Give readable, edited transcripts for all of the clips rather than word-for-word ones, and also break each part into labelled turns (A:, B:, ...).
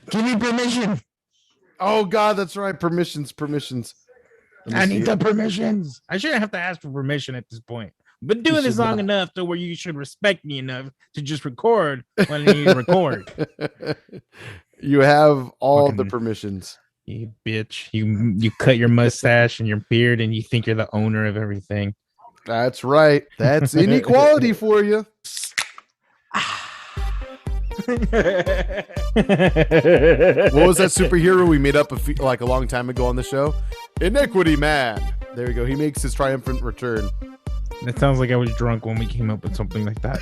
A: Give me permission.
B: Oh God, that's right. Permissions.
A: I need the permissions. I shouldn't have to ask for permission at this point. But doing this long enough to where you should respect me enough to just record when I need to record.
B: You have all the permissions.
A: You bitch. You cut your mustache and your beard and you think you're the owner of everything.
B: That's right. That's inequality for you. What was that superhero we made up a long time ago on the show? Inequity Man. There we go. He makes his triumphant return.
A: That sounds like I was drunk when we came up with something like that.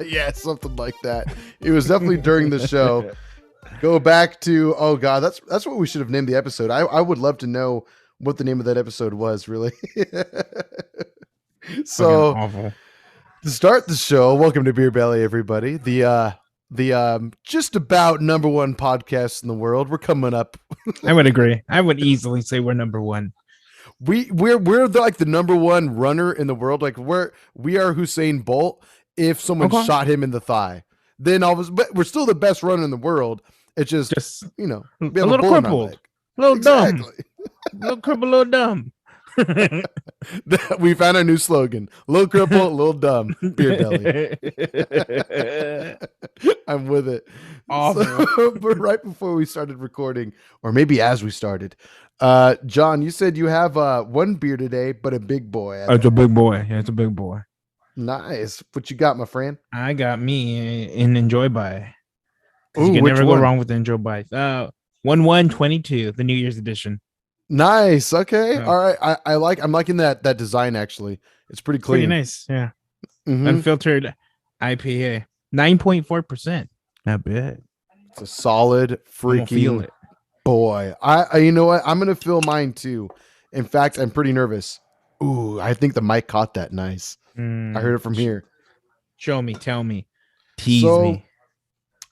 B: Yeah, something like that. It was definitely during the show. Go back to, oh God, that's what we should have named the episode. I would love to know what the name of that episode was, really. So
A: awful.
B: To start the show, welcome to Beer Belly, everybody. The just about number one podcast in the world. We're coming up.
A: I would agree. I would easily say we're number one.
B: We're like the number one runner in the world. Like we are Usain Bolt. If someone shot him in the thigh, then but we're still the best runner in the world. It's just we have
A: a little crippled, a little dumb, little crippled, little dumb.
B: We found our new slogan: little crippled, little dumb, Beer Belly. I'm with it. So, but right before we started recording, or maybe as we started, John, you said you have one beer today, but a big boy.
A: It's a big boy. Yeah, it's a big boy.
B: Nice. What you got, my friend?
A: I got me an Enjoy By.
B: Ooh,
A: you can never go wrong with the Enjoy By. 1/1/22, the New Year's edition.
B: Nice. Okay. All right. I'm liking that design. Actually, it's pretty clean.
A: Pretty nice. Yeah. Unfiltered IPA, 9.4%. Not bad.
B: It's a solid freaking boy. I you know what? I'm gonna fill mine too. In fact, I'm pretty nervous. Ooh, I think the mic caught that nice. I heard it from here.
A: Show me, tell me, tease me.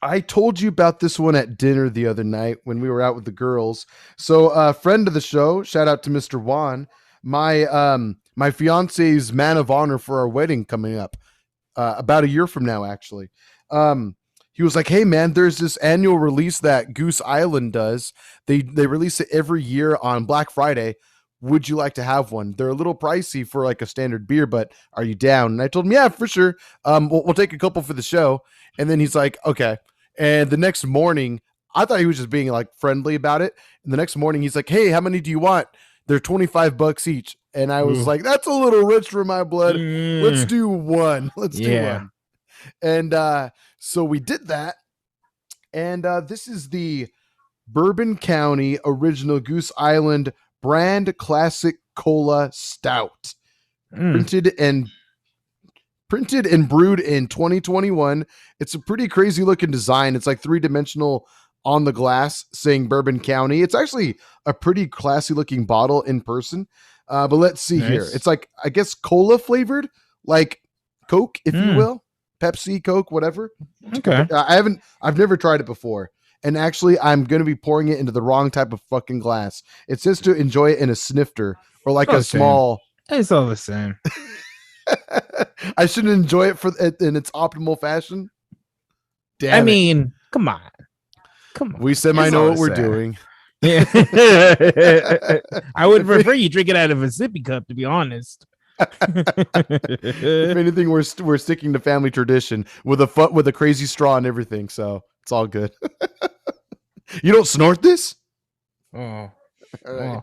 B: I told you about this one at dinner the other night when we were out with the girls. So a friend of the show, shout out to Mr. Juan, my fiance's man of honor for our wedding coming up about a year from now, actually. He was like, hey man, there's this annual release that Goose Island does. They release it every year on Black Friday. Would you like to have one? They're a little pricey for like a standard beer, but are you down? And I told him, yeah, for sure. We'll take a couple for the show. And then he's like, okay. And the next morning, I thought he was just being like friendly about it. And the next morning he's like, hey, how many do you want? They're $25 each. And I was like, that's a little rich for my blood. Let's do one. Let's do one. And so we did that. And this is the Bourbon County Original Goose Island Brand Classic Cola Stout. Printed and brewed in 2021. It's a pretty crazy looking design. It's like 3-dimensional on the glass saying Bourbon County. It's actually a pretty classy looking bottle in person. But let's see here. It's like, I guess, cola flavored, like Coke, if you will. Pepsi, Coke, whatever.
A: Okay.
B: I've never tried it before. And actually, I'm going to be pouring it into the wrong type of fucking glass. It says to enjoy it in a snifter or like a small.
A: It's all the same.
B: I shouldn't enjoy it in its optimal fashion.
A: Damn I mean, come on.
B: We semi-know what we're doing.
A: Yeah. I would prefer you drink it out of a sippy cup, to be honest.
B: If anything, we're sticking to family tradition with a crazy straw and everything, so it's all good. You don't snort this?
A: Oh. Right.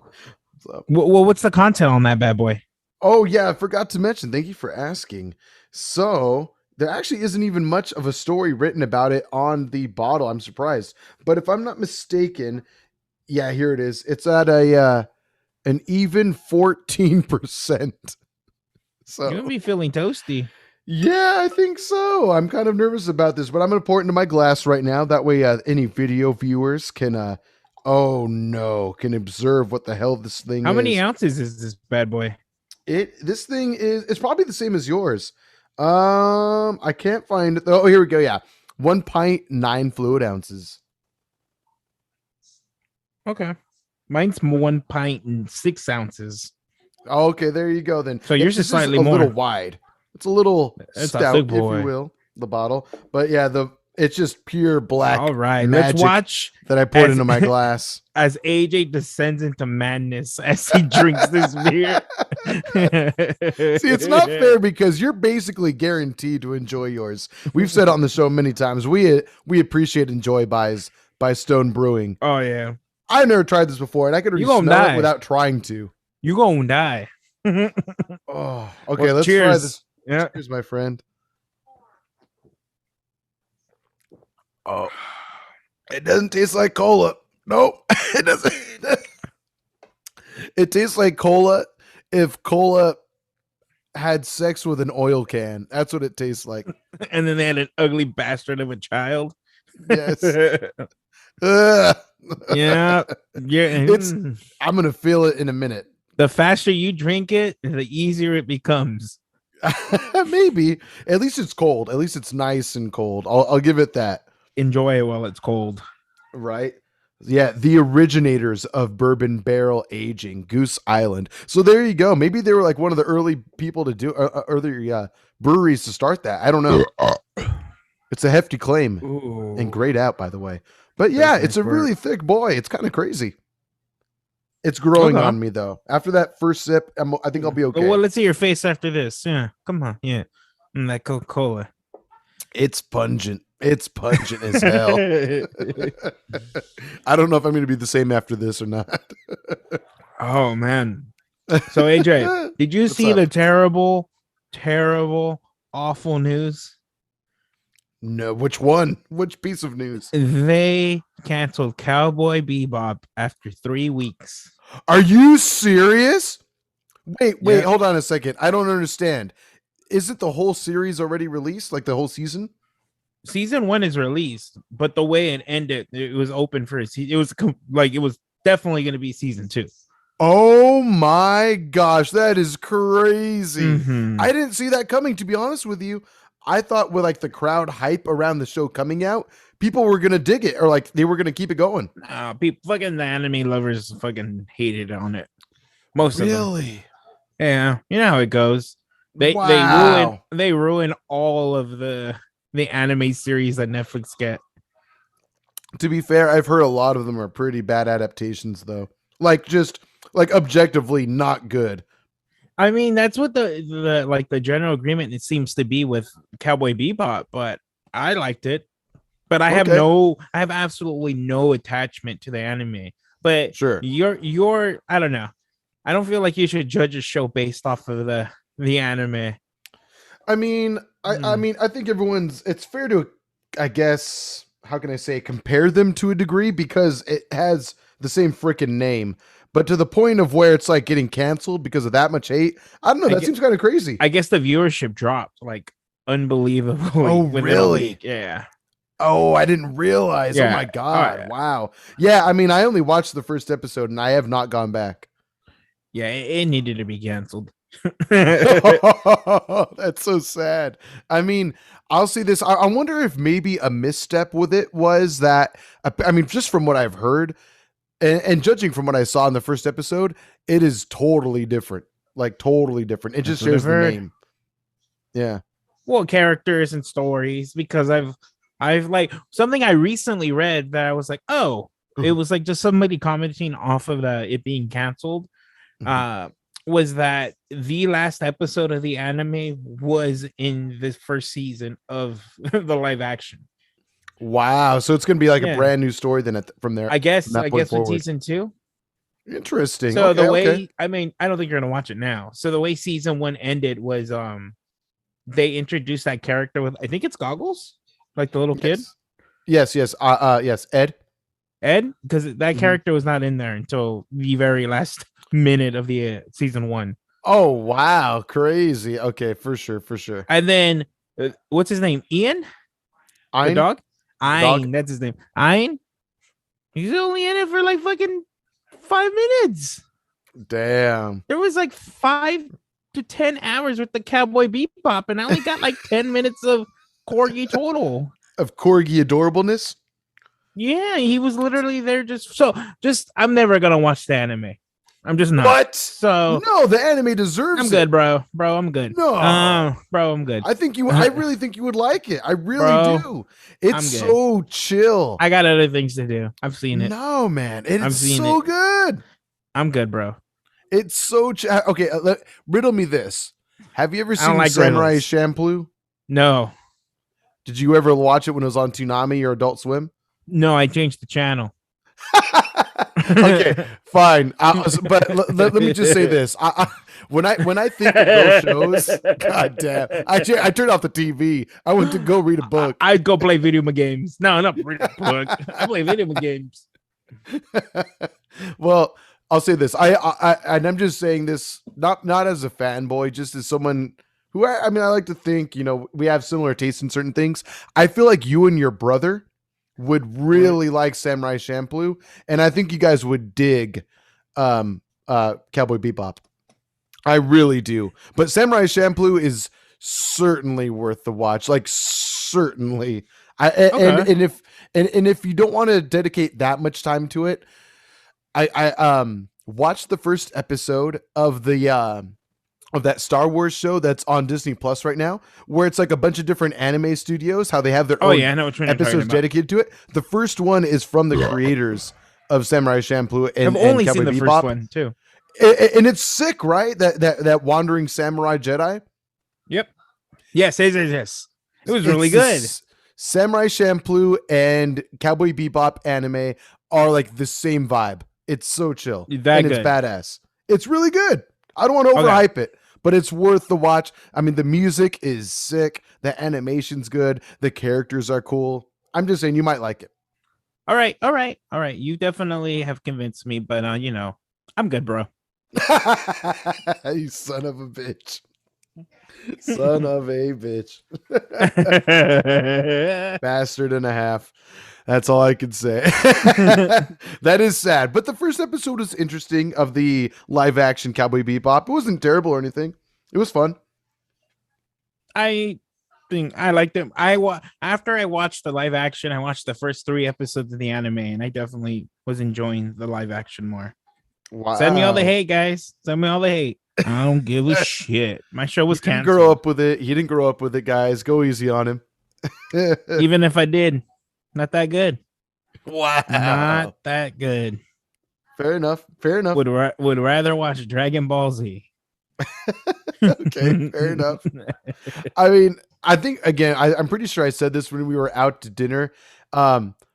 A: Well, what's the content on that bad boy?
B: Oh, yeah, I forgot to mention. Thank you for asking. So there actually isn't even much of a story written about it on the bottle. I'm surprised. But if I'm not mistaken, yeah, here it is. It's at an even 14%. So
A: you're going to be feeling toasty.
B: Yeah, I think so. I'm kind of nervous about this, but I'm going to pour it into my glass right now. That way any video viewers can observe what the hell this thing is.
A: How many ounces is this bad boy?
B: This thing it's probably the same as yours. I can't find it. Oh, here we go. Yeah. 1 pint, 9 fluid ounces.
A: Okay. Mine's 1 pint and 6 ounces.
B: Okay, there you go then.
A: So yours is slightly
B: a
A: more.
B: Little wide. It's a little stout, if you will, the bottle. But yeah, It's just pure black.
A: All right,
B: magic
A: let's watch
B: that I poured
A: as-
B: into my glass.
A: as AJ descends into madness as he drinks this beer.
B: See, it's not fair because you're basically guaranteed to enjoy yours. We've said on the show many times we appreciate Enjoy by Stone Brewing.
A: Oh yeah,
B: I've never tried this before, and I could
A: You
B: smell
A: gonna
B: it
A: die.
B: without trying to.
A: you gonna die.
B: Oh, okay.
A: Well,
B: let's try
A: cheers.
B: this.
A: Yeah.
B: Cheers, my friend. Oh, it doesn't taste like cola. Nope, it doesn't. It tastes like cola if cola had sex with an oil can. That's what it tastes like.
A: And then they had an ugly bastard of a child.
B: Yes. Ugh.
A: Yeah.
B: It's- I'm gonna feel it in a minute.
A: The faster you drink it, the easier it becomes.
B: Maybe. At least it's cold. At least it's nice and cold. I'll give it that.
A: Enjoy it while it's cold.
B: Right? Yeah, the originators of bourbon barrel aging, Goose Island. So there you go. Maybe they were like one of the early people to do early breweries to start that. I don't know. It's a hefty claim.
A: Ooh.
B: And grayed out, by the way. But yeah,
A: That's
B: it's a
A: nice work.
B: really thick boy. It's kind of crazy. It's growing
A: Okay.
B: on me though. After that first sip, I think I'll be okay.
A: Well, let's see your face after this. Yeah, come on. Yeah, that Coca-Cola.
B: It's pungent. It's pungent as hell. I don't know if I'm going to be the same after this or not.
A: Oh man. So AJ, did you
B: What's
A: see
B: up?
A: the terrible, awful news?
B: No, which one? Which piece of news?
A: They canceled Cowboy Bebop after 3 weeks.
B: Are you serious? Wait,
A: Yeah.
B: hold on a second. I don't understand. Is it the whole series already released? Like the whole season?
A: Season 1 is released, but the way it ended, it was open for a season. It was definitely going to be season 2.
B: Oh my gosh, that is crazy.
A: Mhm.
B: I didn't see that coming, to be honest with you. I thought with like the crowd hype around the show coming out, people were gonna dig it or like they were gonna keep it going.
A: People, fucking the anime lovers, fucking hated on it. Most of them.
B: Really?
A: Yeah, you know how it goes.
B: Wow.
A: They ruin all of the anime series that Netflix get.
B: To be fair, I've heard a lot of them are pretty bad adaptations though. Like just like objectively not good.
A: I mean, that's what the general agreement it seems to be with Cowboy Bebop, but I liked it. But I have absolutely no attachment to the anime. But
B: Sure.
A: you're I don't know. I don't feel like you should judge a show based off of the anime.
B: I mean, I think it's fair to, I guess, how can I say, compare them to a degree because it has the same freaking name, but to the point of where it's like getting canceled because of that much hate. I don't know. That seems kind of crazy.
A: I guess the viewership dropped like unbelievably.
B: Oh,
A: within a
B: really?
A: week. Yeah.
B: Oh, I didn't realize.
A: Yeah.
B: Oh my God.
A: yeah.
B: Wow. Yeah. I mean, I only watched the first episode and I have not gone back.
A: Yeah, it needed to be canceled.
B: That's so sad. I mean, I'll say this. I wonder if maybe a misstep with it was that, I mean, just from what I've heard and judging from what I saw in the first episode, it is totally different. Like totally different. It just
A: That's what
B: shares
A: I've
B: the
A: heard.
B: name. Yeah.
A: Well, characters and stories, because I've like something I recently read that I was like, oh, it was like just somebody commenting off of it being canceled. Was that the last episode of the anime was in the first season of the live action.
B: Wow. So it's going to be like
A: Yeah.
B: a brand new story then from there.
A: I guess
B: that point
A: with
B: forward.
A: season 2.
B: Interesting.
A: So
B: Okay,
A: the way
B: okay.
A: I mean, I don't think you're gonna watch it now. So the way season 1 ended was they introduced that character with I think it's Goggles, like the little kid.
B: Yes. Yes. Ed.
A: Ed, because that
B: Mhm.
A: character was not in there until the very last minute of the season 1.
B: Oh, wow. Crazy. Okay. For sure. For sure.
A: And then what's his name? Ian? The
B: Ein?
A: dog?
B: dog?
A: Ein, that's his name. Ein? He's only in it for like fucking 5 minutes.
B: Damn.
A: There was like 5 to 10 hours with the Cowboy Bebop, and I only got like 10 minutes of Corgi total.
B: Of corgi adorableness.
A: Yeah, he was literally there just I'm never gonna watch the anime. I'm just not.
B: What?
A: So
B: No, the anime deserves
A: I'm
B: it.
A: good, bro. Bro, I'm good.
B: No.
A: Bro, I'm good.
B: I really think you would like it. I really
A: Bro,
B: do. It's
A: I'm good.
B: so chill.
A: I got other things to do. I've seen it.
B: No, man.
A: I've
B: It's
A: seen
B: so
A: it.
B: good.
A: I'm good, bro.
B: It's so okay. Riddle me this. Have you ever
A: I don't
B: seen
A: like
B: Samurai
A: riddles.
B: Champloo?
A: No.
B: Did you ever watch it when it was on Toonami or Adult Swim?
A: No, I changed the channel.
B: Okay, fine. But let me just say this: when I think of those shows, god damn, I turned off the TV. I went to go read a book.
A: I'd go play video games. No, not read a book. I play video games.
B: Well, I'll say this: and I'm just saying this not as a fanboy, just as someone who I like to think we have similar tastes in certain things. I feel like you and your brother would really like Samurai Champloo, and I think you guys would dig Cowboy Bebop. I really do. But Samurai Champloo is certainly worth the watch. Like certainly. And if you don't want to dedicate that much time to it, I watched the first episode of the of that Star Wars show that's on Disney Plus right now, where it's like a bunch of different anime studios, how they have their own
A: I know what
B: episodes dedicated to it. The first one is from the creators of Samurai Champloo and
A: I've only
B: Cowboy
A: seen the
B: Bebop.
A: first one too.
B: And it's sick, right? That wandering samurai Jedi.
A: Yep. Yes. It was really good.
B: Samurai Champloo and Cowboy Bebop anime are like the same vibe. It's so chill. It's badass. It's really good. I don't want to overhype it, but it's worth the watch. I mean, the music is sick. The animation's good. The characters are cool. I'm just saying you might like it.
A: All right. You definitely have convinced me, but I'm good, bro.
B: You son of a bitch. Son of a bitch. Bastard and a half. That's all I can say. That is sad. But the first episode was interesting of the live action Cowboy Bebop. It wasn't terrible or anything. It was fun.
A: I think I liked it. After I watched the live action, I watched the first 3 episodes of the anime, and I definitely was enjoying the live action more. Wow. Send me all the hate, guys. Send me all the hate. I don't give a shit. My show was canceled.
B: He didn't grow up with it, guys. Go easy on him.
A: Even if I did. Not that good.
B: Wow.
A: Not that good.
B: Fair enough.
A: Would rather watch Dragon Ball Z.
B: Okay, fair enough. I mean, I think, again, I'm pretty sure I said this when we were out to dinner.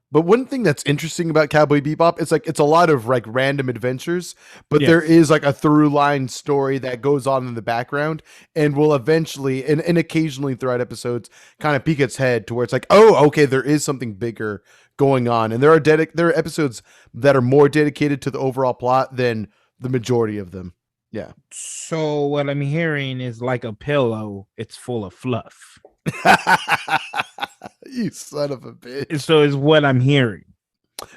B: But one thing that's interesting about Cowboy Bebop, it's a lot of like random adventures, but there is like a through line story that goes on in the background and will eventually and occasionally throughout episodes kind of peek its head to where it's like, oh, okay, there is something bigger going on. And there are episodes that are more dedicated to the overall plot than the majority of them. Yeah.
A: So what I'm hearing is like a pillow. It's full of fluff.
B: You son of a bitch.
A: So is what I'm hearing.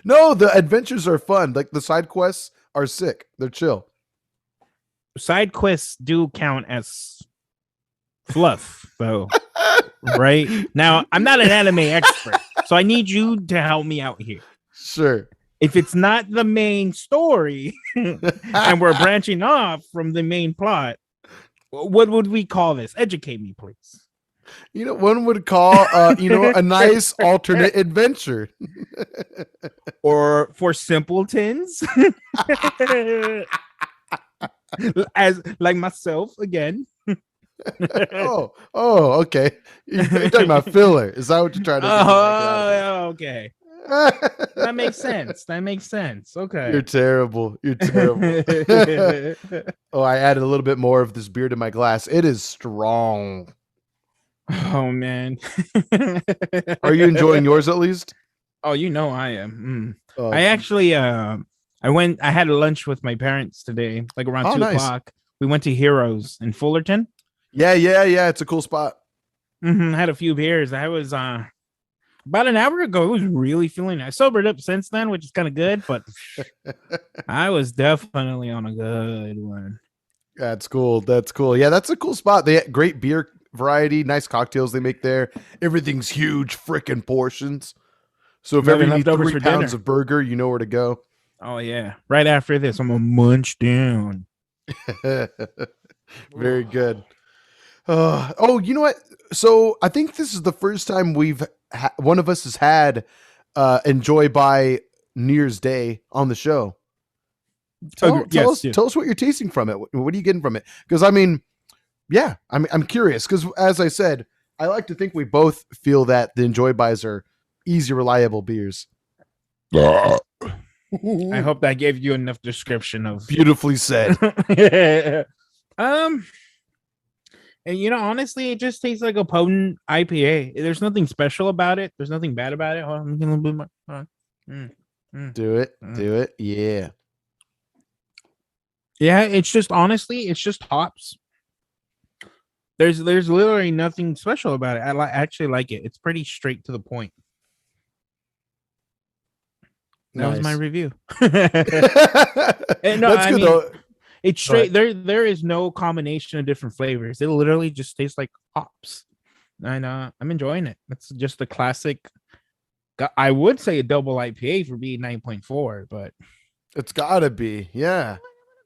B: No, the adventures are fun. Like the side quests are sick. They're chill.
A: Side quests do count as fluff, though. Right? Now, I'm not an anime expert, so I need you to help me out here.
B: Sure.
A: If it's not the main story and we're branching off from the main plot, what would we call this? Educate me, please.
B: One would call, a nice alternate adventure.
A: Or for simpletons. As like myself again.
B: Oh, okay. You're talking about filler. Is that what you're trying to do?
A: Oh, okay. That makes sense. Okay.
B: You're terrible. Oh, I added a little bit more of this beer to my glass. It is strong.
A: Oh man.
B: Are you enjoying yours at least?
A: Oh, I am.
B: Oh.
A: I actually I had a lunch with my parents today, like around 2:00. We went to Heroes in Fullerton.
B: Yeah. It's a cool spot.
A: Had a few beers. I was about an hour ago. It was really feeling. I sobered up since then, which is kind of good, but I was definitely on a good one.
B: That's cool. Yeah, that's a cool spot. They had great beer variety, nice cocktails they make there. Everything's huge freaking portions. So if ever you need 3 pounds of burger, you know where to go.
A: Oh yeah. Right after this, I'm gonna munch down.
B: Very good. Oh, you know what? So I think this is the first time one of us has had Enjoy by New Year's Day on the show.
A: Yes, yes.
B: Tell us what you're tasting from it. What are you getting from it? Because I mean, yeah, I'm curious. Because as I said, I like to think we both feel that the Enjoy buys are easy, reliable beers.
A: I hope that gave you enough description of.
B: Beautifully said.
A: um, and honestly, it just tastes like a potent IPA. There's nothing special about it. There's nothing bad about it. Hold on, a little bit more.
B: Do it. Do it. Yeah.
A: Yeah, it's just honestly, it's just hops. There's literally nothing special about it. I actually like it. It's pretty straight to the point. That was my review. No,
B: That's good though.
A: It's straight. There is no combination of different flavors. It literally just tastes like hops, and I'm enjoying it. It's just a classic. I would say a double IPA for being 9.4, but
B: it's gotta be. Yeah.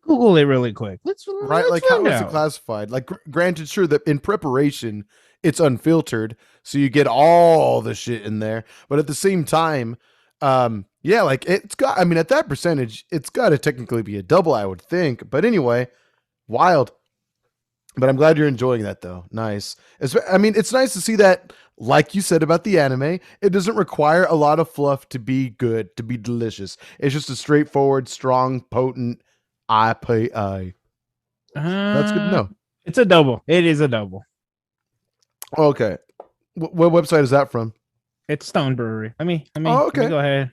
A: Google it really quick. Let's
B: like how is it classified? Like, granted, sure that in preparation it's unfiltered, so you get all the shit in there, but at the same time, yeah, like it's got. I mean, at that percentage, it's got to technically be a double, I would think. But anyway, wild. But I'm glad you're enjoying that, though. Nice. I mean, it's nice to see that, like you said about the anime, it doesn't require a lot of fluff to be good, to be delicious. It's just a straightforward, strong, potent IPA. That's good to know.
A: It's a double. It is a double.
B: Okay. What website is that from?
A: It's Stone Brewery. Let me
B: okay.
A: Go ahead.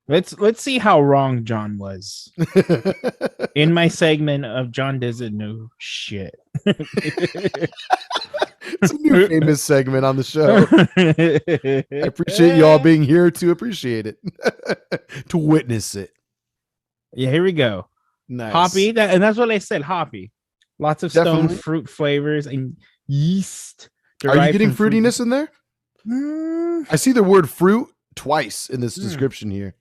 A: Let's see how wrong John was in my segment of John doesn't know shit.
B: It's a new famous segment on the show. I appreciate you all being here to appreciate it, to witness it.
A: Yeah, here we go.
B: Nice.
A: Hoppy, and that's what I said. Hoppy, lots of stone fruit flavors and yeast.
B: Are you getting fruitiness in there? I see the word fruit twice in this description here.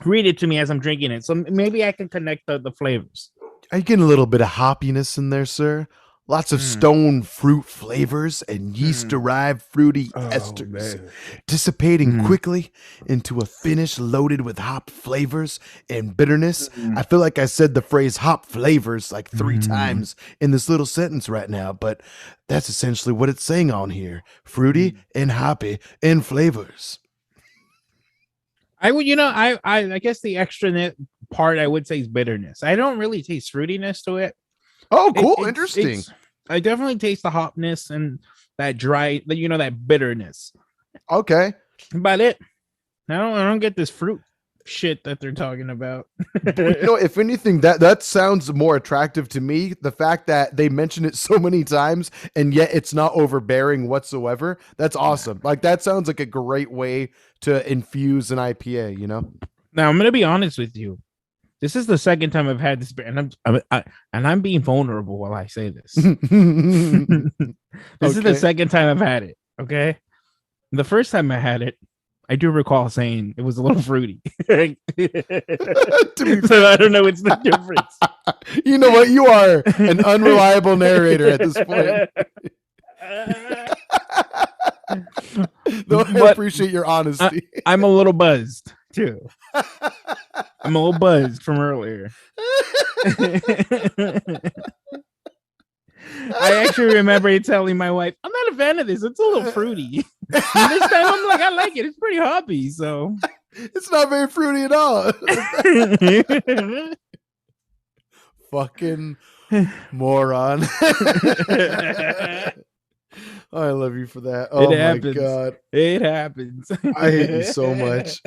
A: Read it to me as I'm drinking it, so maybe I can connect the flavors.
B: Are you getting a little bit of hoppiness in there, sir? Lots of stone fruit flavors and yeast-derived fruity esters, dissipating quickly into a finish loaded with hop flavors and bitterness. I feel like I said the phrase hop flavors like 3 times in this little sentence right now, but that's essentially what it's saying on here. Fruity and hoppy and flavors.
A: I would, I guess the extra part I would say is bitterness. I don't really taste fruitiness to it.
B: Oh, cool. Interesting.
A: I definitely taste the hopness and that dry, that bitterness.
B: Okay.
A: About it. I don't get this fruit shit that they're talking about.
B: If anything, that sounds more attractive to me. The fact that they mention it so many times and yet it's not overbearing whatsoever. That's awesome. Like, that sounds like a great way to infuse an IPA,
A: Now, I'm going to be honest with you. This is the second time I've had this beer, and I'm being vulnerable while I say this. This is the second time I've had it. Okay, the first time I had it, I do recall saying it was a little fruity. So I don't know what's the difference.
B: You know what? You are an unreliable narrator at this point. Though I appreciate your honesty.
A: I'm a little buzzed too. I'm a little buzzed from earlier. I actually remember telling my wife, I'm not a fan of this. It's a little fruity. And this time I'm like, I like it. It's pretty hoppy. So
B: it's not very fruity at all. Fucking moron. I love you for that. Oh my God.
A: It happens.
B: I hate you so much.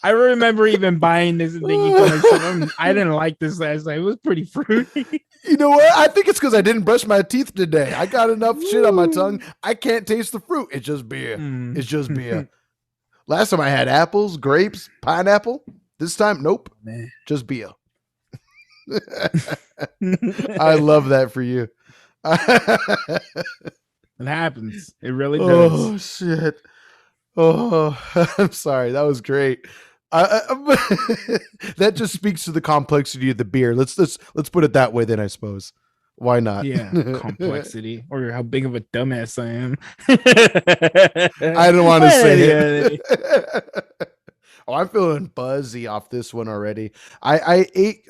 A: I remember even buying this and thinking to myself, I didn't like this last night. It was pretty fruity.
B: You know what? I think it's because I didn't brush my teeth today. I got enough shit on my tongue. I can't taste the fruit. It's just beer. It's just beer. Last time I had apples, grapes, pineapple. This time, nope. Just beer. I love that for you.
A: It happens. It really does.
B: Oh, shit. Oh, I'm sorry. That was great. That just speaks to the complexity of the beer. Let's put it that way. Then I suppose. Why not?
A: Yeah, complexity, or how big of a dumbass I am.
B: I don't want to
A: Well,
B: say
A: yeah.
B: it. Oh, I'm feeling buzzy off this one already. I ate.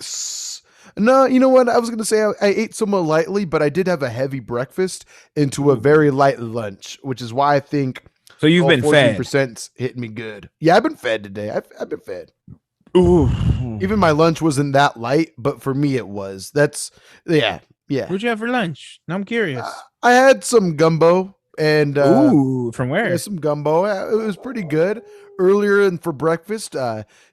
B: No, you know what? I was gonna say I ate somewhat lightly, but I did have a heavy breakfast into a very light lunch, which is why I think
A: So you've been fed.
B: 14% hitting me good. Yeah, I've been fed today. I've been fed.
A: Ooh.
B: Even my lunch wasn't that light, but for me it was. That's yeah.
A: What'd you have for lunch? Now I'm curious.
B: I had some gumbo and
A: Ooh, from where?
B: yeah, some gumbo. It was pretty good. Earlier and for breakfast,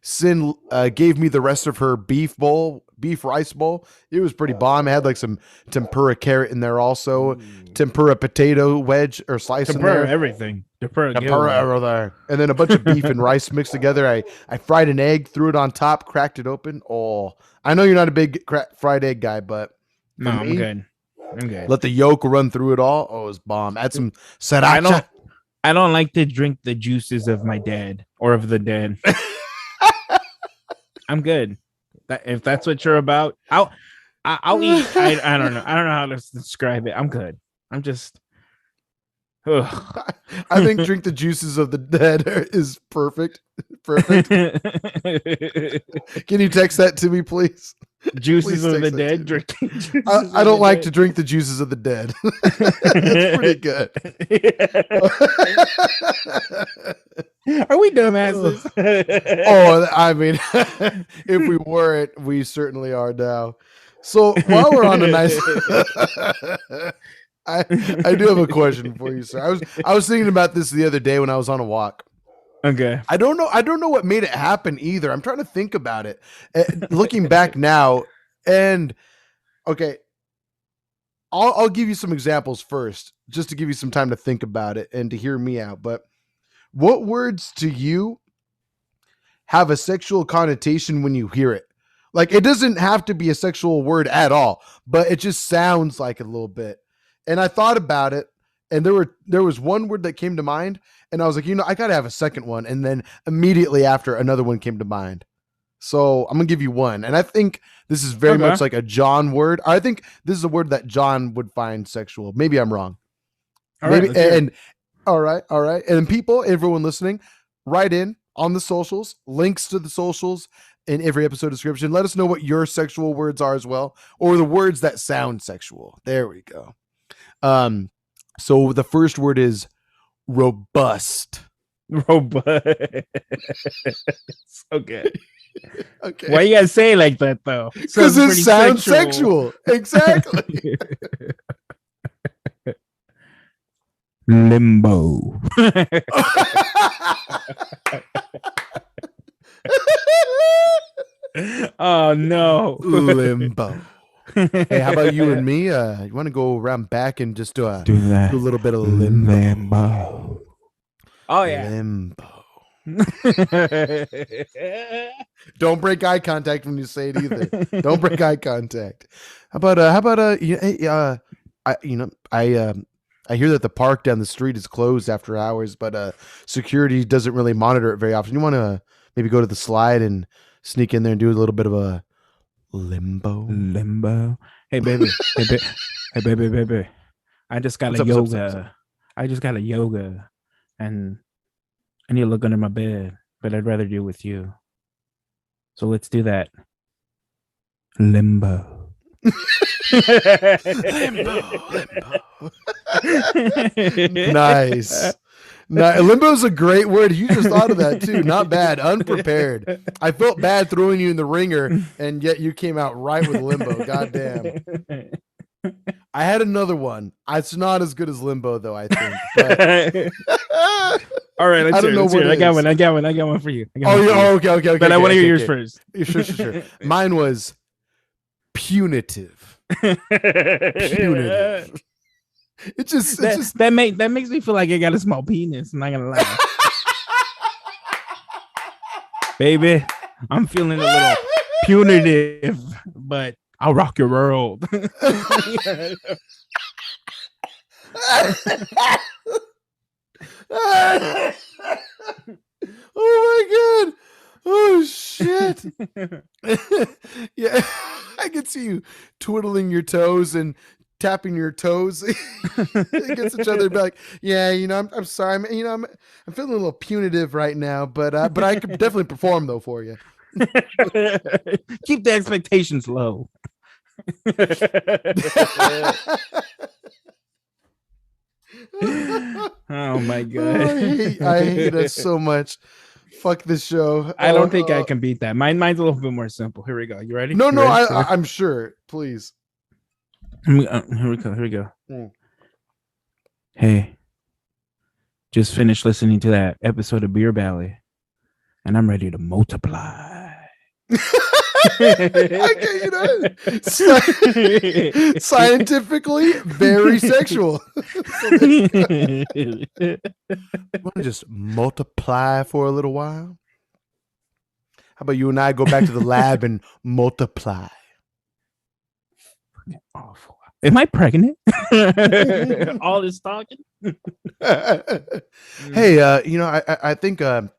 B: Sin gave me the rest of her beef rice bowl. It was pretty bomb. It had like some tempura carrot in there also, tempura potato wedge or slice
A: Tempura
B: in there.
A: everything. Tempura
B: Over there. And then a bunch of beef and rice mixed together. I fried an egg, threw it on top, cracked it open. Oh, I know you're not a big fried egg guy, but
A: no, I'm good. I'm good.
B: Let the yolk run through it all. Oh, it was bomb. Add some sriracha.
A: I don't like to drink the juices of my dad or of the dead. I'm good. If that's what you're about, I'll eat. I don't know. I don't know how to describe it. I'm good. I'm just. Ugh.
B: I think drink the juices of the dead is perfect. Perfect. Can you text that to me, please?
A: Juices
B: Please
A: of the
B: text that
A: dead.
B: to me.
A: Drinking.
B: I don't like to drink the juices of the dead. It's pretty good.
A: Are we dumbasses?
B: Oh, I mean, if we weren't, we certainly are now. So while we're on a nice, I do have a question for you, sir. I was thinking about this the other day when I was on a walk.
A: Okay.
B: I don't know what made it happen either. I'm trying to think about it. Looking back now, and okay, I'll give you some examples first, just to give you some time to think about it and to hear me out. But what words to you have a sexual connotation when you hear it? Like, it doesn't have to be a sexual word at all, but it just sounds like it a little bit. And I thought about it, and there was one word that came to mind, and I was like, I gotta have a second one. And then immediately after, another one came to mind. So I'm gonna give you one, and I think this is very much like a John word. I think this is a word that John would find sexual. Maybe I'm wrong. All right, all right. And people, everyone listening, write in on the socials, links to the socials in every episode description. Let us know what your sexual words are as well, or the words that sound sexual. There we go. So the first word is robust.
A: Robust. Okay.
B: Okay.
A: Why you gotta say it like that though?
B: Because it sounds sexual. Exactly.
A: Limbo. Oh no.
B: Limbo. Hey, how about you and me? You want to go around back and just do a little bit of limbo?
A: Oh yeah.
B: Limbo. Don't break eye contact when you say it either. Don't break eye contact. How about I hear that the park down the street is closed after hours, but security doesn't really monitor it very often. You want to maybe go to the slide and sneak in there and do a little bit of a limbo.
A: Hey baby. Hey baby. I just got a yoga. I just got a yoga, and I need to look under my bed, but I'd rather do it with you. So let's do that. Limbo.
B: Nice. Limbo is a great word. You just thought of that too. Not bad. Unprepared. I felt bad throwing you in the ringer, and yet you came out right with limbo. Goddamn. I had another one. It's not as good as limbo, though, I think. But...
A: All right, let's hear it. I got one for you.
B: Okay.
A: But I want to hear yours first.
B: Sure. Mine was punitive. Punitive. It's just
A: that makes me feel like I got a small penis. I'm not gonna lie. Baby, I'm feeling a little punitive, but I'll rock your world.
B: Oh my god. Oh shit. Yeah. I can see you twiddling your toes and tapping your toes against each other, be like, yeah, I'm sorry, I'm feeling a little punitive right now, but I could definitely perform though for you.
A: Keep the expectations low. Oh my god.
B: I hate us so much. Fuck this show.
A: I don't think I can beat that. Mine's a little bit more simple. Here we go. You ready?
B: No,
A: you ready?
B: I'm sure. Please.
A: Here we go. Hey, just finished listening to that episode of Beer Valley, and I'm ready to multiply.
B: Okay, scientifically very sexual. Want to just multiply for a little while? How about you and I go back to the lab and multiply?
A: Awful. Am I pregnant? All this talking.
B: Hey, I think the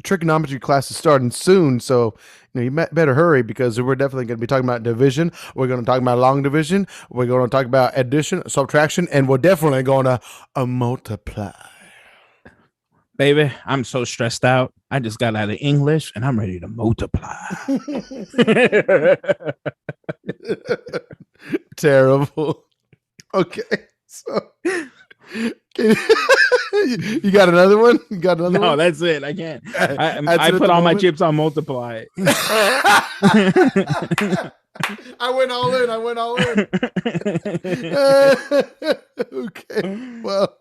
B: trigonometry class is starting soon, so you better hurry, because we're definitely going to be talking about division. We're going to talk about long division. We're going to talk about addition, subtraction, and we're definitely going to multiply.
A: Baby, I'm so stressed out. I just got out of English and I'm ready to multiply.
B: Terrible. Okay, so you got another one? You got another one?
A: No, that's it. I can't. I put all my chips on multiply.
B: I went all in. Okay. Well,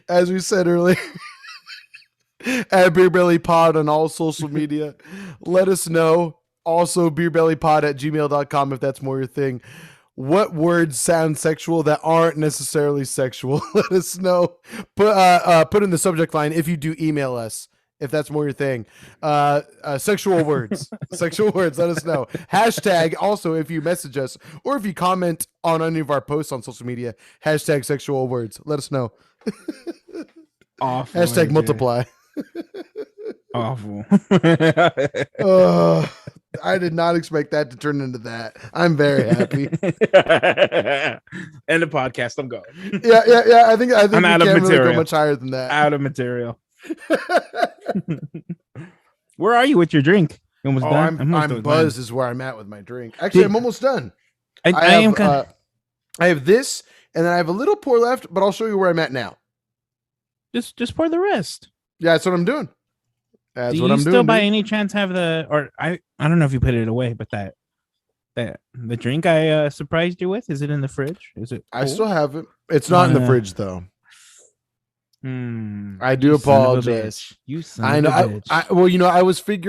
B: as we said earlier, at Beer Belly Pod on all social media. Let us know. Also, beerbellypod@gmail.com if that's more your thing. What words sound sexual that aren't necessarily sexual? Let us know. Put in the subject line if you do email us, if that's more your thing. Sexual words. Sexual words. Let us know. Hashtag also if you message us or if you comment on any of our posts on social media. Hashtag sexual words. Let us know.
A: Awful.
B: Hashtag multiply.
A: Awful.
B: I did not expect that to turn into that. I'm very happy.
A: End the podcast. I'm going.
B: Yeah. I think
A: I'm out of material.
B: Really go much higher than that.
A: Out of material. Where are you with your drink? You almost done?
B: I'm buzzed is where I'm at with my drink. Actually, I'm almost done.
A: I
B: have this, and then I have a little pour left, but I'll show you where I'm at now.
A: Just pour the rest.
B: Yeah, that's what I'm doing. That's
A: Do
B: what
A: you
B: I'm
A: still
B: doing.
A: by any chance have I don't know if you put it away, but the drink I surprised you with, is it in the fridge? Is it?
B: I still have it. It's not in the fridge though. I do apologize.
A: You son of a bitch.
B: Well,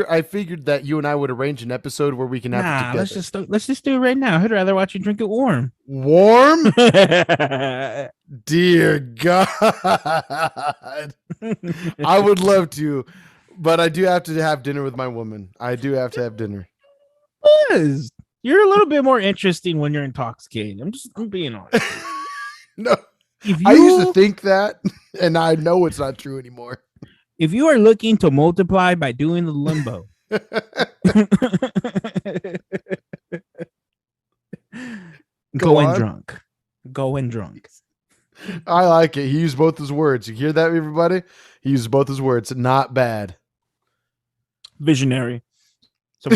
B: I figured that you and I would arrange an episode where we can have it together.
A: Let's just do it right now. I'd rather watch you drink it warm.
B: Warm? Dear God. I would love to, but I do have to have dinner with my woman. I do have to have dinner.
A: You're a little bit more interesting when you're intoxicated. I'm being honest.
B: No. I used to think that, and I know it's not true anymore.
A: If you are looking to multiply by doing the limbo, going drunk.
B: I like it. He used both his words. You hear that, everybody? He used both his words. Not bad.
A: Visionary. Some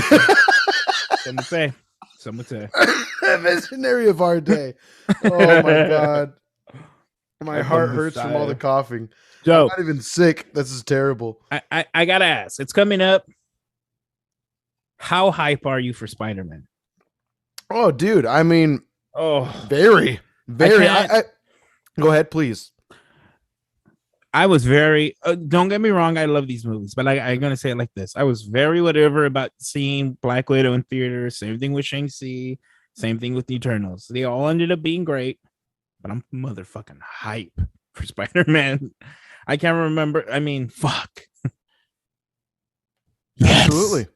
A: would say.
B: Visionary of our day. Oh my God. My heart hurts from all the coughing.
A: Joe,
B: I'm not even sick. This is terrible.
A: I gotta ask. It's coming up. How hype are you for Spider-Man?
B: Oh, dude. I mean, very. Go ahead, please.
A: I was very. Don't get me wrong. I love these movies, but I'm gonna say it like this. I was very whatever about seeing Black Widow in theaters. Same thing with Shang-Chi. Same thing with the Eternals. They all ended up being great. But I'm motherfucking hype for Spider-Man. I can't remember. I mean, fuck. Yes.
B: Absolutely.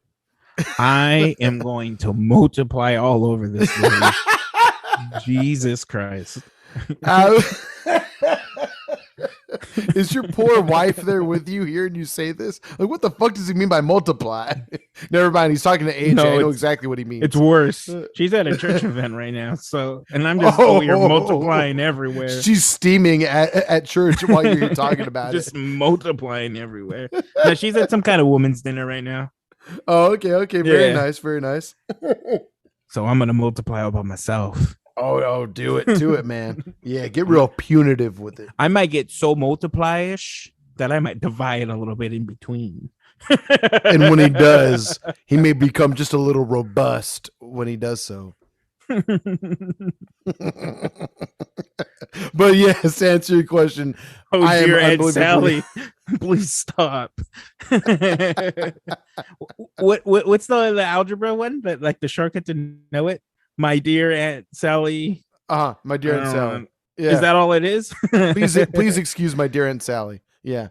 A: I am going to multiply all over this movie. Jesus Christ.
B: Is your poor wife there with you hearing you say this? Like, what the fuck does he mean by multiply? Never mind. He's talking to AJ.
A: No,
B: I know exactly what he means.
A: It's worse. She's at a church event right now. So, and I'm just over here multiplying everywhere.
B: She's steaming at church while you're talking about
A: just multiplying everywhere. No, she's at some kind of woman's dinner right now.
B: Oh, okay. Very nice. Very nice.
A: So I'm going to multiply all by myself.
B: Oh, do it, man. Yeah, get real punitive with it.
A: I might get so multiply-ish that I might divide a little bit in between.
B: And when he does, he may become just a little robust when he does so. But yes, to answer your question,
A: oh dear Aunt Sally, please stop. What's the algebra one that like the shortcut to know it? My dear Aunt Sally.
B: My dear Aunt Sally. Yeah.
A: Is that all it is?
B: Please excuse my dear Aunt Sally. Yeah.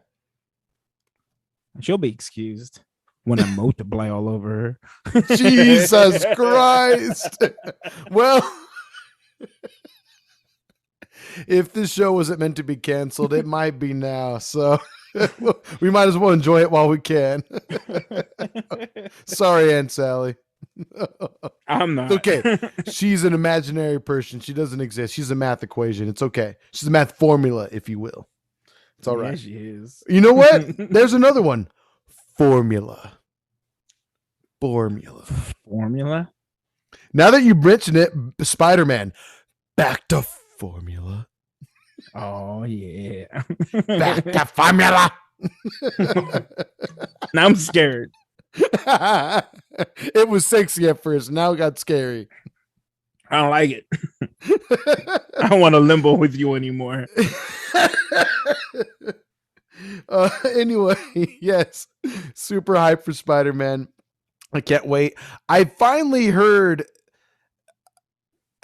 A: She'll be excused when I multiply all over her.
B: Jesus Christ. Well, if this show wasn't meant to be canceled, it might be now. So we might as well enjoy it while we can. Sorry, Aunt Sally.
A: I'm not.
B: Okay. She's an imaginary person. She doesn't exist. She's a math equation. It's okay. She's a math formula, if you will. It's all right.
A: Yeah, she is.
B: You know what? There's another one. Formula. Now that you mention it, Spider-Man, back to formula.
A: Oh, yeah.
B: Back to formula.
A: Now I'm scared.
B: It was sexy at first. Now it got scary.
A: I don't like it. I don't want to limbo with you anymore.
B: Anyway, yes. Super hyped for Spider-Man. I can't wait. I finally heard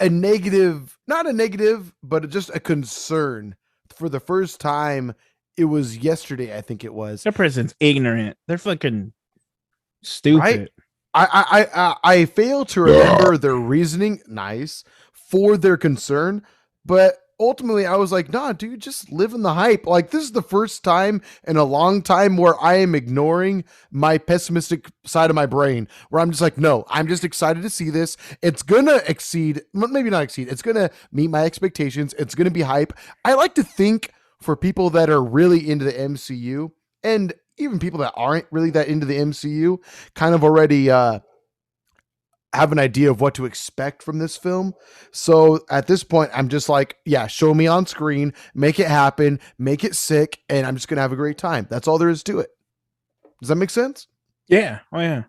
B: not a negative, but just a concern for the first time. It was yesterday, I think it was.
A: That person's ignorant. They're fucking stupid.
B: I fail to remember their reasoning, for their concern, but ultimately I was like, nah, dude, just live in the hype. Like, this is the first time in a long time where I am ignoring my pessimistic side of my brain, where I'm just like, no, I'm just excited to see this. It's gonna exceed, maybe not exceed, it's gonna meet my expectations. It's gonna be hype. I like to think for people that are really into the MCU, and even people that aren't really that into the MCU, kind of already have an idea of what to expect from this film. So at this point, I'm just like, yeah, show me on screen, make it happen, make it sick, and I'm just going to have a great time. That's all there is to it. Does that make sense?
A: Yeah. Oh, yeah.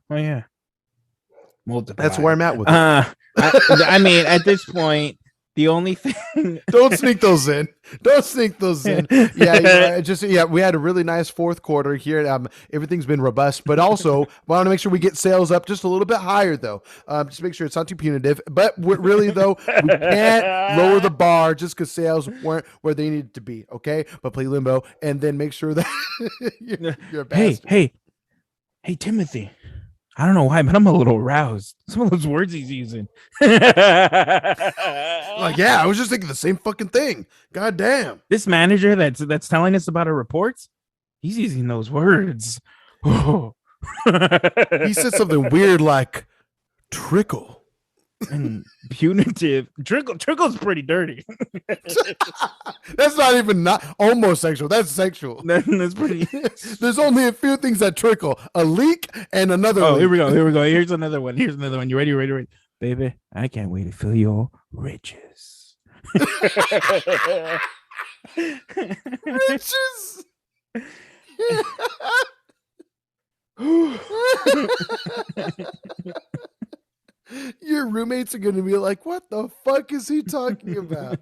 A: Multiply.
B: That's where I'm at with it.
A: I mean, at this point, the only thing.
B: Don't sneak those in. Yeah, we had a really nice fourth quarter here. Everything's been robust, but also want to make sure we get sales up just a little bit higher, though. Just make sure it's not too punitive. But really, though, we can't lower the bar just because sales weren't where they needed to be. Okay, but play limbo and then make sure that you're a bastard.
A: Hey, Timothy. I don't know why, but I'm a little aroused. Some of those words he's using.
B: Like, yeah, I was just thinking the same fucking thing. God damn.
A: This manager that's telling us about our reports, he's using those words.
B: He said something weird like trickle.
A: And punitive. Trickle's pretty dirty.
B: That's not even homosexual. That's sexual.
A: That's pretty.
B: There's only a few things that trickle: a leak and another.
A: Oh,
B: leak.
A: Here we go. Here's another one. You ready? Baby, I can't wait to feel your riches.
B: Riches. Your roommates are going to be like, what the fuck is he talking about?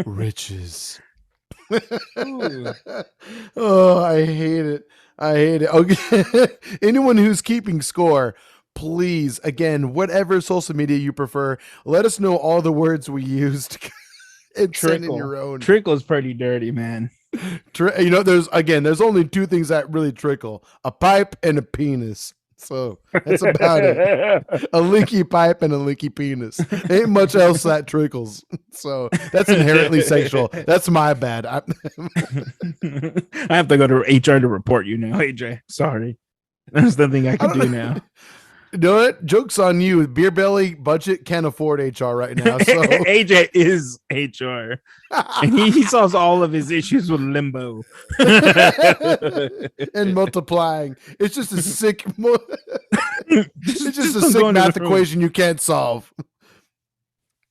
B: Riches. Oh, I hate it. Okay. Anyone who's keeping score, please, again, whatever social media you prefer, let us know all the words we used and send in your own.
A: Trickle's pretty dirty, man.
B: There's only two things that really trickle: a pipe and a penis. So that's about it. A leaky pipe and a leaky penis. Ain't much else that trickles. So that's inherently sexual. That's my bad.
A: I have to go to HR to report you now, AJ. Sorry. There's nothing I can do now.
B: You know what? Joke's on you. Beer belly budget can't afford HR right now. So
A: AJ is HR. And he solves all of his issues with limbo.
B: And multiplying. It's just a sick it's just a sick math equation you can't solve.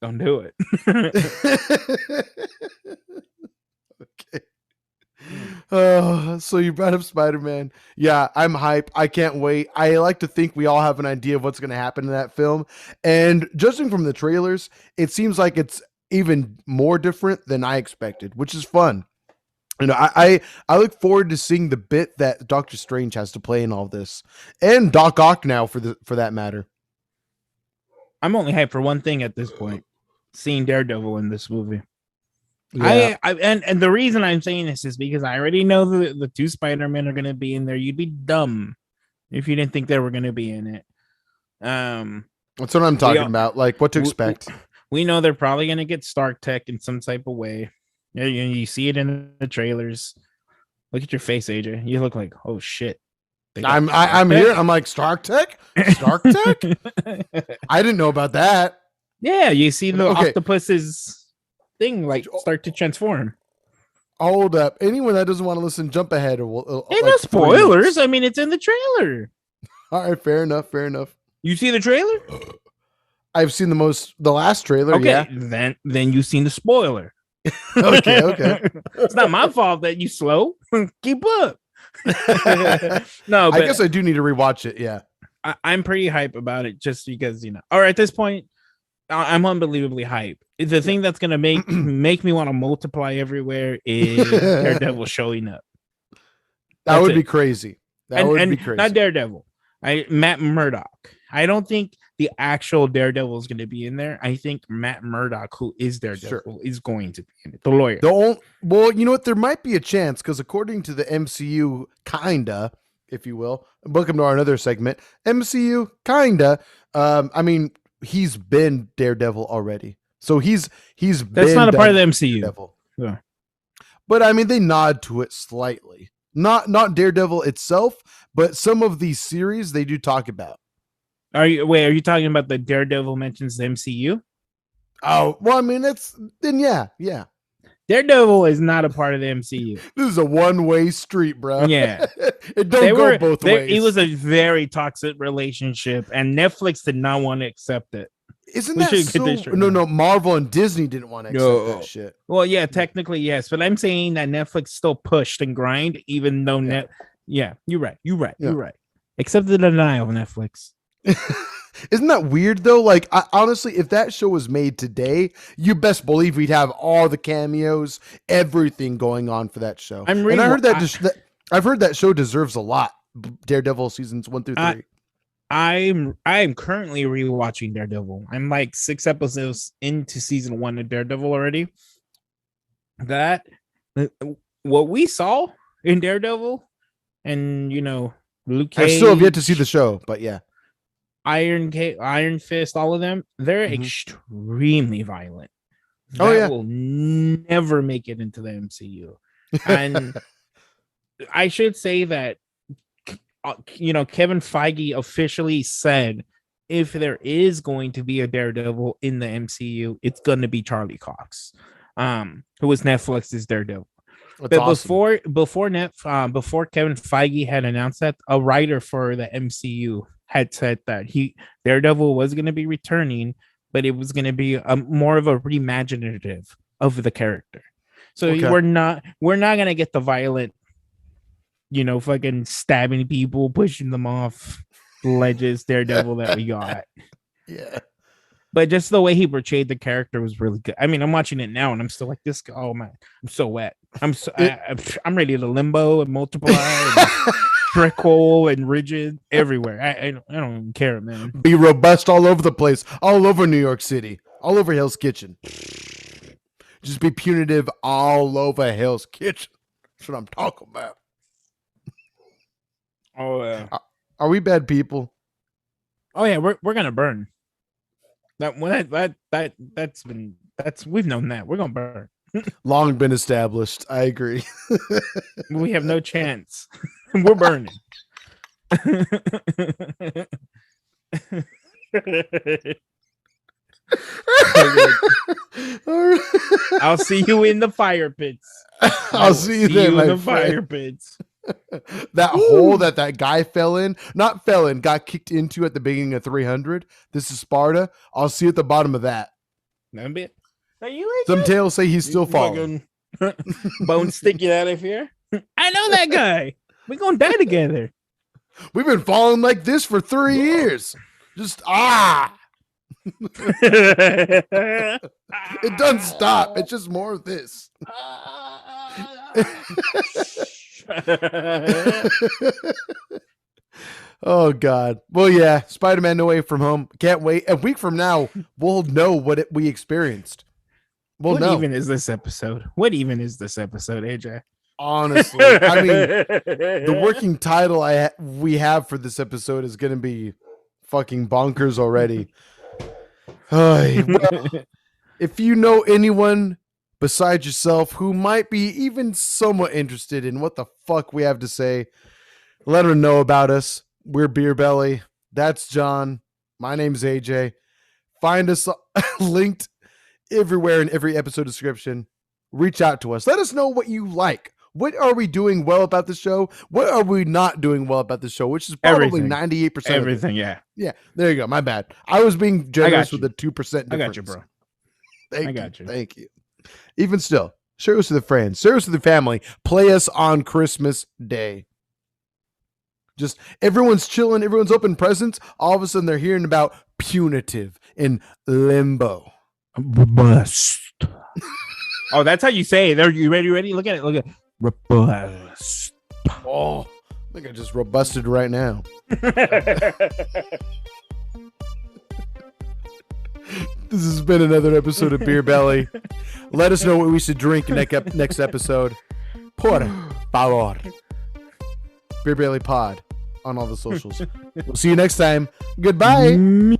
A: Don't do it.
B: Okay. So you brought up Spider-Man. Yeah, I'm hype. I can't wait. I like to think we all have an idea of what's going to happen in that film. And judging from the trailers, it seems like it's even more different than I expected, which is fun. You know, I look forward to seeing the bit that Doctor Strange has to play in all this, and Doc Ock now for that matter.
A: I'm only hyped for one thing at this point: seeing Daredevil in this movie. Yeah. And the reason I'm saying this is because I already know the two Spider-Men are going to be in there. You'd be dumb if you didn't think they were going to be in it.
B: That's what I'm talking about. Like what to expect.
A: We know they're probably going to get Stark Tech in some type of way. You see it in the trailers. Look at your face, AJ. You look like, oh shit.
B: I'm here. I'm like, Stark Tech? Stark Tech? I didn't know about that.
A: Yeah, you see the octopus's thing like start to transform.
B: Hold up. Anyone that doesn't want to listen, jump ahead. Or
A: ain't no spoilers. I mean, it's in the trailer.
B: All right, fair enough.
A: You see the trailer?
B: I've seen the last trailer.
A: Okay,
B: yeah.
A: Then you've seen the spoiler.
B: Okay.
A: It's not my fault that you slow. Keep up. No, but
B: I guess I do need to rewatch it. Yeah,
A: I'm pretty hype about it just because Or at this point, I'm unbelievably hype. The thing that's gonna make me want to multiply everywhere is Daredevil showing up.
B: That would be crazy. That would be crazy.
A: Not Daredevil. Matt Murdock. I don't think the actual Daredevil is going to be in there. I think Matt Murdock, who is Daredevil, is going to be in it. The lawyer.
B: Well, you know what? There might be a chance because according to the MCU, kinda, if you will, welcome to our another segment. MCU, kinda. I mean, he's been Daredevil already, so he's
A: that's not a part of the MCU.
B: Daredevil.
A: Yeah.
B: But I mean, they nod to it slightly. Not Daredevil itself, but some of these series they do talk about.
A: Are you talking about the Daredevil mentions the MCU?
B: Oh, well, I mean, yeah.
A: Daredevil is not a part of the MCU.
B: This is a one-way street, bro.
A: Yeah.
B: It don't go both ways.
A: It was a very toxic relationship, and Netflix did not want to accept it.
B: Isn't that so? No, Marvel and Disney didn't want to accept that shit.
A: Well, yeah, technically, yes. But I'm saying that Netflix still pushed and grind, even though you're right. You're right. Except the denial of Netflix.
B: Isn't that weird though? Like, honestly, if that show was made today, you best believe we'd have all the cameos, everything going on for that show. I heard I've heard that show deserves a lot. Daredevil seasons 1 through 3.
A: I'm currently rewatching Daredevil. I'm like 6 episodes into season 1 of Daredevil already. What we saw in Daredevil, and Luke Cage,
B: I still have yet to see the show, but yeah.
A: Iron Fist, all of them, they're extremely violent.
B: That
A: will never make it into the MCU. And I should say that Kevin Feige officially said if there is going to be a Daredevil in the MCU, it's going to be Charlie Cox, who was Netflix's Daredevil. But awesome. before Kevin Feige had announced that, a writer for the MCU had said that Daredevil was going to be returning, but it was going to be more of a reimaginative of the character. So we're not going to get the violent, fucking stabbing people, pushing them off ledges Daredevil that we got.
B: Yeah.
A: But just the way he portrayed the character was really good. I mean, I'm watching it now and I'm still like this. Oh man, I'm so wet. I'm ready to limbo and multiply and trickle and rigid everywhere. I don't even care, man.
B: Be robust all over the place, all over New York City, all over Hell's Kitchen. Just be punitive all over Hell's Kitchen. That's what I'm talking about.
A: Oh yeah.
B: Are we bad people?
A: Oh yeah, we're gonna burn. That's we've known that we're gonna burn.
B: Long been established. I agree.
A: We have no chance. We're burning. I'll see you in the fire pits.
B: I'll see you there,
A: in the
B: friend.
A: fire pits.
B: That hole that guy got kicked into at the beginning of 300. This is Sparta. I'll see you at the bottom of that.
A: Are you
B: Some tales say he's still falling.
A: Bone sticking out of here. I know that guy. We're gonna die together.
B: We've been falling like this for 3 years. Just It doesn't stop. It's just more of this. Oh God. Well, yeah. Spider-Man: No Way From Home. Can't wait. A week from now, we'll know what we experienced.
A: What even is this episode? What even is this episode, AJ?
B: Honestly, I mean, the working title we have for this episode is going to be fucking bonkers already. Well, if you know anyone besides yourself who might be even somewhat interested in what the fuck we have to say, let them know about us. We're Beer Belly. That's John. My name's AJ. Find us linked everywhere in every episode description. Reach out to us. Let us know what you like. What are we doing well about the show? What are we not doing well about the show? Which is probably 98%.
A: Everything, yeah.
B: Yeah, there you go. My bad. I was being generous with the 2% difference.
A: I got you, bro.
B: I got you. Thank you. Even still, share us with a friend. Share us with the family. Play us on Christmas Day. Just everyone's chilling. Everyone's open presents. All of a sudden, they're hearing about Punitive in Limbo.
A: Robust. Oh, that's how you say it. Are you ready? Look at it. Look at it. Robust.
B: Oh, I think I just robusted right now. This has been another episode of Beer Belly. Let us know what we should drink next episode. Por favor. Beer Belly Pod on all the socials. We'll see you next time. Goodbye.